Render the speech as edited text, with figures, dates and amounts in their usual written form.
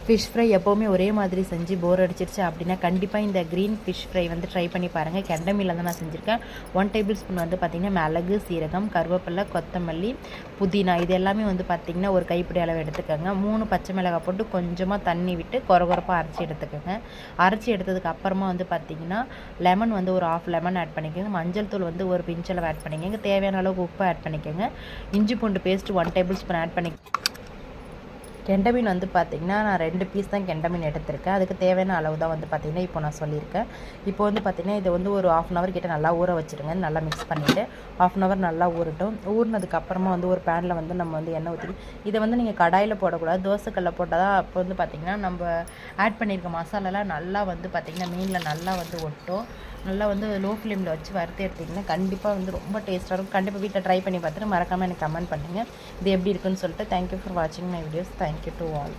Fish fry எப்போவுமே ஒரே மாதிரி செஞ்சு போர் அடிச்சிருச்சு அப்படின்னா கண்டிப்பாக இந்த க்ரீன் ஃபிஷ் ஃப்ரை வந்து ட்ரை பண்ணி பாருங்கள். கெண்டை மீனில் தான் நான் செஞ்சுருக்கேன். 1 டேபிள் ஸ்பூன் வந்து பார்த்திங்கன்னா மிளகு, சீரகம், கருவேப்பிலை, கொத்தமல்லி, புதினா இது எல்லாமே வந்து பார்த்திங்கன்னா ஒரு கைப்பிடி அளவு எடுத்துக்கோங்க. 3 பச்சை மிளகாய் போட்டு கொஞ்சமாக தண்ணி விட்டு கொரகொரப்பாக அரைச்சி எடுத்துக்கோங்க. அரைச்சி எடுத்ததுக்கு அப்புறமா வந்து பார்த்திங்கன்னா லெமன் வந்து ஒரு 1/2 லெமன் ஆட் பண்ணிக்கோங்க. மஞ்சள் தூள் வந்து ஒரு பிஞ்ச் அளவு ஆட் பண்ணிக்கோங்க. தேவையான அளவுக்கு உப்பு ஆட் பண்ணிக்கோங்க. இஞ்சி பூண்டு பேஸ்ட் 1 டேபிள் ஸ்பூன் ஆட் பண்ணி கெண்டை மீன் வந்து பார்த்திங்கன்னா நான் 2 பீஸ் தான் கெண்டை மீன் எடுத்திருக்கேன். அதுக்கு தேவையான அளவு தான் வந்து பார்த்திங்கன்னா இப்போ நான் சொல்லியிருக்கேன். இப்போ வந்து பார்த்திங்கன்னா இதை வந்து ஒரு 1/2 hour கிட்ட நல்லா ஊற வச்சுருங்க. நல்லா மிக்ஸ் பண்ணிவிட்டு 1/2 hour நல்லா ஊறட்டும். ஊறினதுக்கப்புறமா வந்து ஒரு பேனில் வந்து நம்ம வந்து எண்ணெய் ஊற்றி இதை வந்து நீங்கள் கடாயில் போடக்கூடாது, தோசைக்கல்லில் போட்டால் தான் அப்போ வந்து பார்த்திங்கன்னா நம்ம ஆட் பண்ணியிருக்க மசாலாலாம் நல்லா வந்து பார்த்திங்கன்னா மீனில் நல்லா வந்து ஒட்டும். நல்லா வந்து லோ ஃப்ளேமில் வச்சு வறுத்து எடுத்திங்கன்னா கண்டிப்பாக வந்து ரொம்ப டேஸ்ட்டாக இருக்கும். கண்டிப்பாக வீட்டில் ட்ரை பண்ணி பார்த்துட்டு மறக்காமல் எனக்கு கமெண்ட் பண்ணுங்கள் இது எப்படி இருக்குன்னு சொல்லிட்டு. தேங்க்யூ ஃபார் வாட்சிங் my videos. Thank you to all.